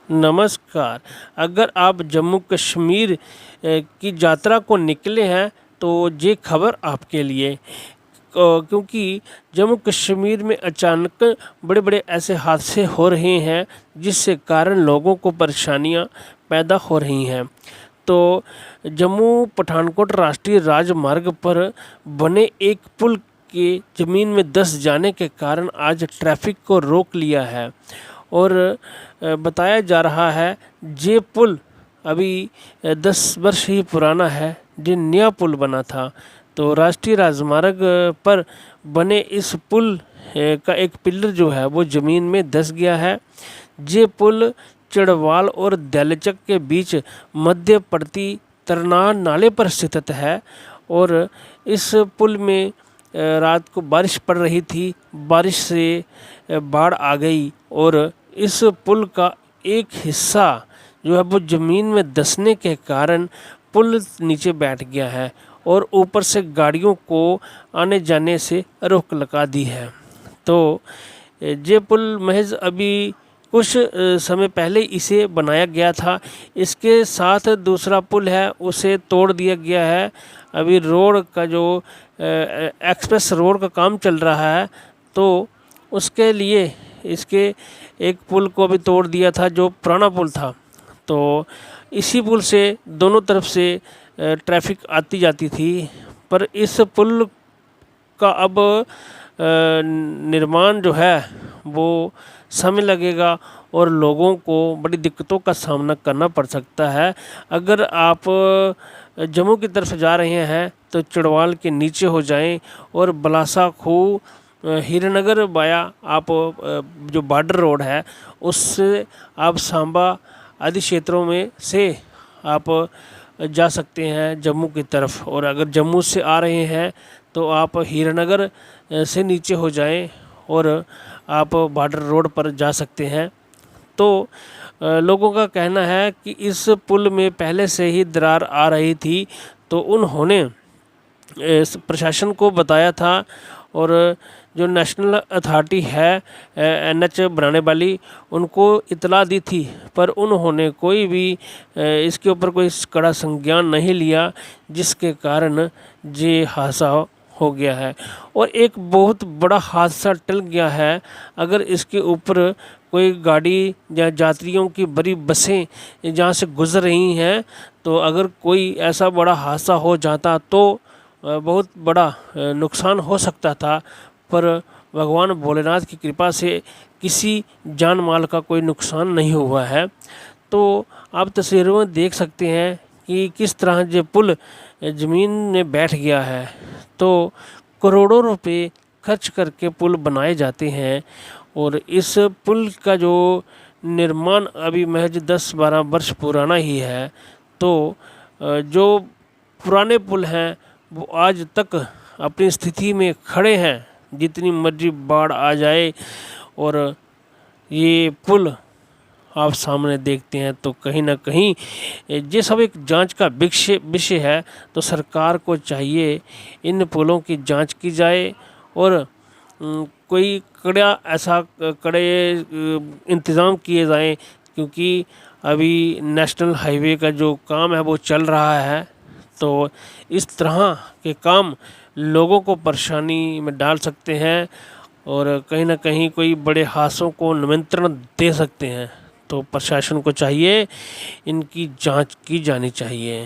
नमस्कार। अगर आप जम्मू कश्मीर की यात्रा को निकले हैं तो ये खबर आपके लिए, क्योंकि जम्मू कश्मीर में अचानक बड़े बड़े ऐसे हादसे हो रहे हैं जिससे कारण लोगों को परेशानियां पैदा हो रही हैं। तो जम्मू पठानकोट राष्ट्रीय राजमार्ग पर बने एक पुल के ज़मीन में धंस जाने के कारण आज ट्रैफिक को रोक लिया है। और बताया जा रहा है ये पुल अभी 10 वर्ष ही पुराना है, जो नया पुल बना था। तो राष्ट्रीय राजमार्ग पर बने इस पुल का एक पिलर जो है वो ज़मीन में धंस गया है। ये पुल चढ़वाल और दयालचक के बीच मध्य पड़ती तरनार नाले पर स्थित है। और इस पुल में रात को बारिश पड़ रही थी, बारिश से बाढ़ आ गई और इस पुल का एक हिस्सा जो है वो ज़मीन में धंसने के कारण पुल नीचे बैठ गया है और ऊपर से गाड़ियों को आने जाने से रोक लगा दी है। तो ये पुल महज अभी कुछ समय पहले इसे बनाया गया था। इसके साथ दूसरा पुल है उसे तोड़ दिया गया है। अभी रोड का जो एक्सप्रेस रोड का काम चल रहा है, तो उसके लिए इसके एक पुल को भी तोड़ दिया था जो पुराना पुल था। तो इसी पुल से दोनों तरफ से ट्रैफिक आती जाती थी, पर इस पुल का अब निर्माण जो है वो समय लगेगा और लोगों को बड़ी दिक्कतों का सामना करना पड़ सकता है। अगर आप जम्मू की तरफ जा रहे हैं तो चढ़वाल के नीचे हो जाएं और बलासा खू हीरानगर वाया आप जो बॉर्डर रोड है उससे आप सांबा आदि क्षेत्रों में से आप जा सकते हैं जम्मू की तरफ। और अगर जम्मू से आ रहे हैं तो आप हीरानगर से नीचे हो जाएं और आप बॉर्डर रोड पर जा सकते हैं। तो लोगों का कहना है कि इस पुल में पहले से ही दरार आ रही थी, तो उन्होंने प्रशासन को बताया था और जो नेशनल अथॉरिटी है NH बनाने वाली उनको इतला दी थी, पर उन्होंने कोई भी इसके ऊपर कोई कड़ा संज्ञान नहीं लिया, जिसके कारण ये हादसा हो गया है। और एक बहुत बड़ा हादसा टल गया है। अगर इसके ऊपर कोई गाड़ी या यात्रियों की बड़ी बसें जहाँ से गुजर रही हैं, तो अगर कोई ऐसा बड़ा हादसा हो जाता तो बहुत बड़ा नुकसान हो सकता था। पर भगवान भोलेनाथ की कृपा से किसी जान माल का कोई नुकसान नहीं हुआ है। तो आप तस्वीरों में देख सकते हैं कि किस तरह ये पुल ज़मीन में बैठ गया है। तो करोड़ों रुपए खर्च करके पुल बनाए जाते हैं और इस पुल का जो निर्माण अभी महज 10-12 वर्ष पुराना ही है। तो जो पुराने पुल हैं वो आज तक अपनी स्थिति में खड़े हैं, जितनी मर्जी बाढ़ आ जाए। और ये पुल आप सामने देखते हैं तो कहीं ना कहीं ये सब एक जांच का विषय है। तो सरकार को चाहिए इन पुलों की जांच की जाए और कोई कड़े इंतज़ाम किए जाएं, क्योंकि अभी नेशनल हाईवे का जो काम है वो चल रहा है। तो इस तरह के काम लोगों को परेशानी में डाल सकते हैं और कहीं ना कहीं कोई बड़े हादसों को निमंत्रण दे सकते हैं। तो प्रशासन को चाहिए इनकी जांच की जानी चाहिए।